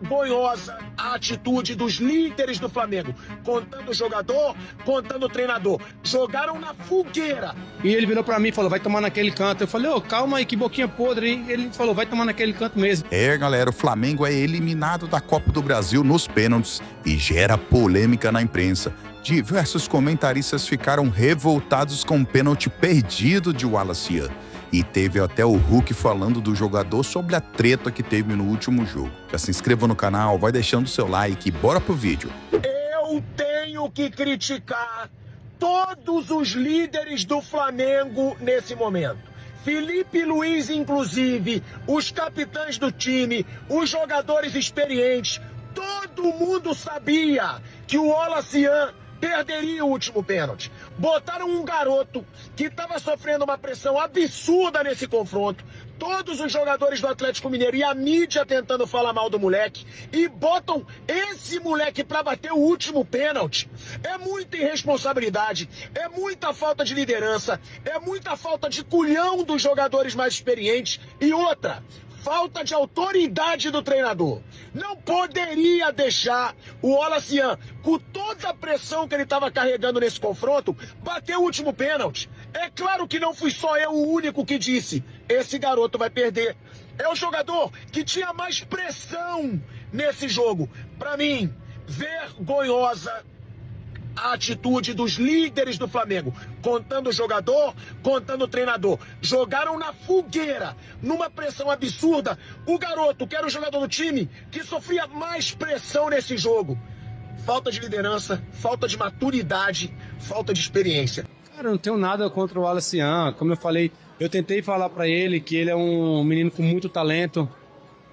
vergonhosa a atitude dos líderes do Flamengo, contando o jogador, contando o treinador. Jogaram na fogueira. E ele virou pra mim e falou, vai tomar naquele canto. Eu falei, calma aí, que boquinha podre, hein? Ele falou, vai tomar naquele canto mesmo. Galera, o Flamengo é eliminado da Copa do Brasil nos pênaltis e gera polêmica na imprensa. Diversos comentaristas ficaram revoltados com o pênalti perdido de Wallace Ian. E teve até o Hulk falando do jogador sobre a treta que teve no último jogo. Já se inscreva no canal, vai deixando seu like e bora pro vídeo. Eu tenho que criticar todos os líderes do Flamengo nesse momento. Felipe Luiz, inclusive, os capitães do time, os jogadores experientes, todo mundo sabia que o Wallace Ian perderia o último pênalti. Botaram um garoto que estava sofrendo uma pressão absurda nesse confronto, todos os jogadores do Atlético Mineiro e a mídia tentando falar mal do moleque, e botam esse moleque para bater o último pênalti. É muita irresponsabilidade, é muita falta de liderança, é muita falta de culhão dos jogadores mais experientes e outra, falta de autoridade do treinador. Não poderia deixar o Wallace Ian, com toda a pressão que ele estava carregando nesse confronto, bater o último pênalti. É claro que não fui só eu o único que disse, esse garoto vai perder. É o jogador que tinha mais pressão nesse jogo. Para mim, vergonhosa a atitude dos líderes do Flamengo, contando o jogador, contando o treinador. Jogaram na fogueira, numa pressão absurda, o garoto, que era o jogador do time, que sofria mais pressão nesse jogo. Falta de liderança, falta de maturidade, falta de experiência. Cara, eu não tenho nada contra o Wallace Ian. Como eu falei, eu tentei falar pra ele que ele é um menino com muito talento,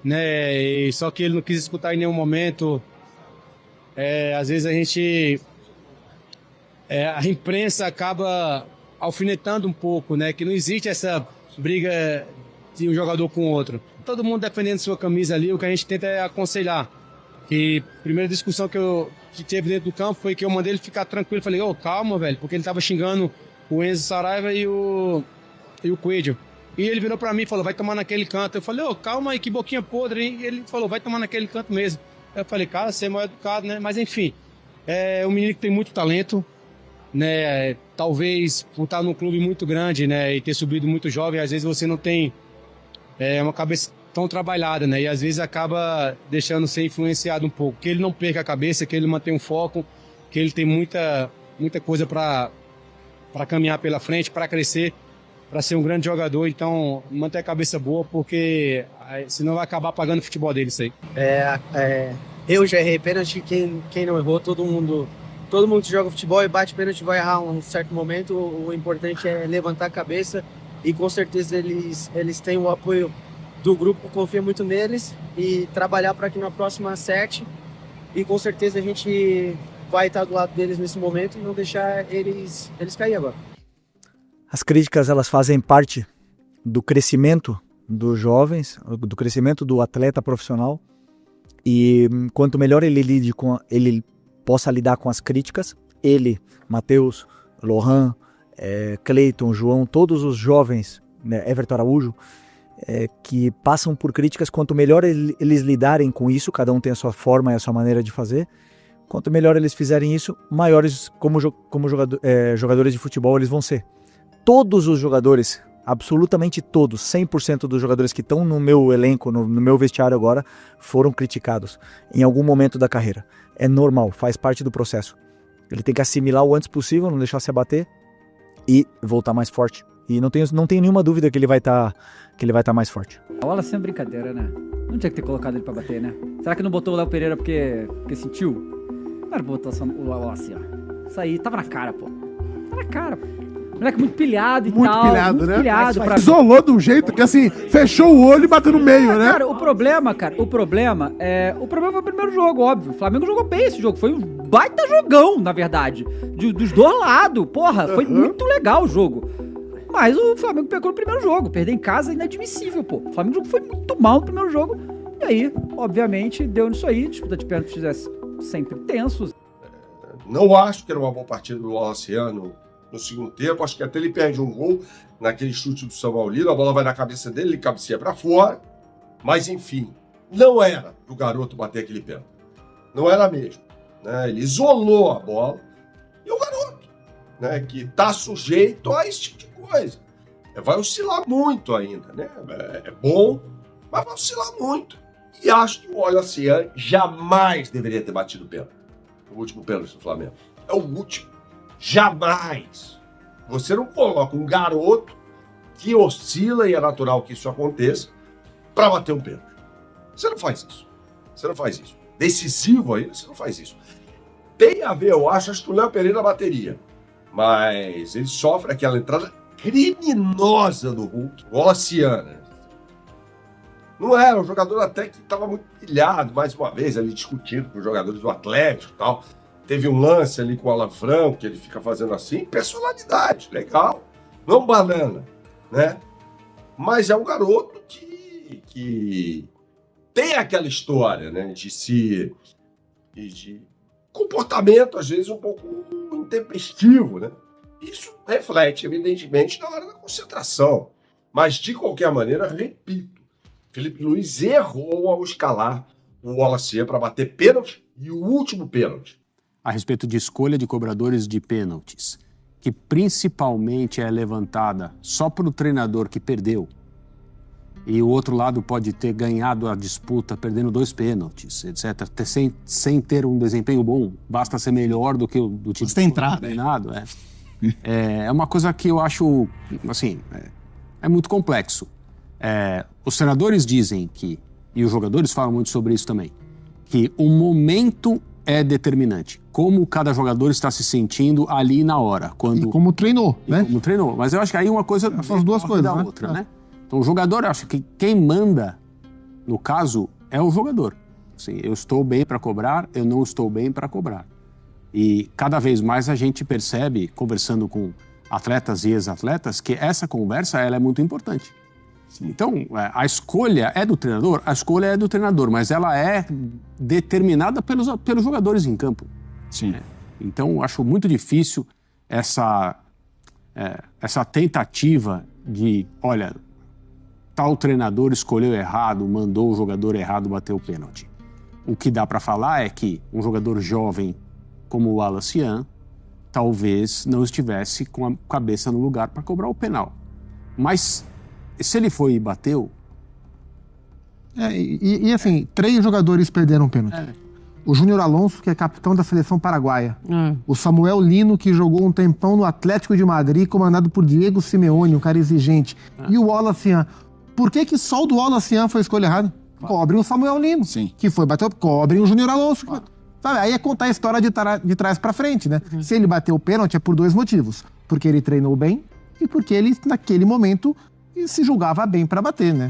né? E só que ele não quis escutar em nenhum momento. Às vezes a gente... a imprensa acaba alfinetando um pouco, né? Que não existe essa briga de um jogador com o outro. Todo mundo defendendo sua camisa ali, o que a gente tenta é aconselhar. Que a primeira discussão que teve dentro do campo foi que eu mandei ele ficar tranquilo. Falei, calma, velho, porque ele tava xingando o Enzo Saraiva e o Coelho. E ele virou pra mim e falou, vai tomar naquele canto. Eu falei, calma aí, que boquinha podre, hein? E ele falou, vai tomar naquele canto mesmo. Eu falei, cara, você é mal educado, né? Mas enfim, é um menino que tem muito talento, né? Talvez por estar num clube muito grande, né, e ter subido muito jovem, às vezes você não tem uma cabeça tão trabalhada, né, e às vezes acaba deixando ser influenciado um pouco. Que ele não perca a cabeça, que ele mantenha um foco, que ele tem muita coisa para caminhar pela frente, para crescer, para ser um grande jogador. Então manter a cabeça boa, porque senão vai acabar pagando o futebol dele isso aí. Eu já errei pênalti, quem não errou, todo mundo que joga futebol e bate pênalti vai errar um certo momento. O importante é levantar a cabeça e com certeza eles têm o apoio do grupo, confia muito neles e trabalhar para que na próxima acerte, e com certeza a gente vai estar do lado deles nesse momento e não deixar eles cair agora. As críticas, elas fazem parte do crescimento dos jovens, do crescimento do atleta profissional, e quanto melhor ele possa lidar com as críticas, ele, Matheus, Lohan, Cleiton, João, todos os jovens, né, Everton Araújo, que passam por críticas, quanto melhor eles lidarem com isso, cada um tem a sua forma e a sua maneira de fazer, quanto melhor eles fizerem isso, maiores como jogadores de futebol eles vão ser. Todos os jogadores, absolutamente todos, 100% dos jogadores que estão no meu elenco, no meu vestiário agora, foram criticados em algum momento da carreira. É normal, faz parte do processo. Ele tem que assimilar o antes possível, não deixar se abater e voltar mais forte. E não tenho nenhuma dúvida que ele vai estar mais forte. O Wallace é brincadeira, né? Não tinha que ter colocado ele pra bater, né? Será que não botou o Léo Pereira porque sentiu? Não era botar só o Wallace, ó. Isso aí, tava na cara, pô. Tava na cara, pô. Moleque muito pilhado e muito tal. Pilhado, muito né? pilhado, Mas isolou de um jeito que, assim, fechou o olho e bateu no meio, né? Cara, o problema foi o primeiro jogo, óbvio. O Flamengo jogou bem esse jogo. Foi um baita jogão, na verdade. Dos dois lados. Porra, foi muito legal o jogo. Mas o Flamengo pegou no primeiro jogo. Perder em casa é inadmissível, pô. O Flamengo foi muito mal no primeiro jogo. E aí, obviamente, deu nisso aí. Disputa de pênalti fizesse sempre tensos. Não acho que era uma boa partida do Wallace Ian no segundo tempo. Acho que até ele perde um gol naquele chute do São Paulino. A bola vai na cabeça dele, ele cabeceia para fora. Mas, enfim, não era do garoto bater aquele pênalti. Não era mesmo. Né? Ele isolou a bola. E o garoto, né, que está sujeito a esse tipo de coisa. Vai oscilar muito ainda, né? É bom, mas vai oscilar muito. E acho que o Wallace jamais deveria ter batido o pênalti. O último pênalti do Flamengo. É o último. Jamais. Você não coloca um garoto que oscila, e é natural que isso aconteça, para bater um pênalti. Você não faz isso. Você não faz isso. Decisivo aí, você não faz isso. Tem a ver, eu acho que o Léo Pereira bateria. Mas ele sofre aquela entrada criminosa do Hulk. Wallace, né? Não era um jogador até que estava muito pilhado, mais uma vez, ali discutindo com os jogadores do Atlético e tal. Teve um lance ali com o Alan Franco, que ele fica fazendo assim, personalidade, legal. Não banana, né? Mas é um garoto que tem aquela história, né? De comportamento, às vezes, um pouco intempestivo, né? Isso reflete, evidentemente, na hora da concentração. Mas, de qualquer maneira, repito, Felipe Luiz errou ao escalar o Wallace para bater pênalti e o último pênalti. A respeito de escolha de cobradores de pênaltis, que principalmente é levantada só para o treinador que perdeu, e o outro lado pode ter ganhado a disputa perdendo 2 pênaltis, etc., sem ter um desempenho bom, basta ser melhor do que o do time treinado. É uma coisa que eu acho, assim, é muito complexo. Os treinadores dizem que, e os jogadores falam muito sobre isso também, que o momento é determinante. Como cada jogador está se sentindo ali na hora. E como treinou, né? Como treinou. Mas eu acho que aí uma coisa... São as duas coisas, da né? outra, né? Então o jogador, acho que quem manda, no caso, é o jogador. Assim, eu estou bem para cobrar, eu não estou bem para cobrar. E cada vez mais a gente percebe, conversando com atletas e ex-atletas, que essa conversa ela é muito importante. Então, a escolha é do treinador? A escolha é do treinador, mas ela é determinada pelos jogadores em campo. Sim. Então, acho muito difícil essa tentativa de, olha, tal treinador escolheu errado, mandou o jogador errado bater o pênalti. O que dá para falar é que um jogador jovem como o Wallace talvez não estivesse com a cabeça no lugar para cobrar o penal. Mas se ele foi e bateu... E assim, 3 jogadores perderam o pênalti. O Júnior Alonso, que é capitão da seleção paraguaia. O Samuel Lino, que jogou um tempão no Atlético de Madrid, comandado por Diego Simeone, um cara exigente. E o Wallace. Por que só o do Wallace foi a escolha errada? Cobrem o Samuel Lino, que foi bater, cobrem o Júnior Alonso. Sabe? Aí é contar a história de trás pra frente, né? Se ele bateu o pênalti é por 2 motivos. Porque ele treinou bem e porque ele, naquele momento, se julgava bem pra bater, né?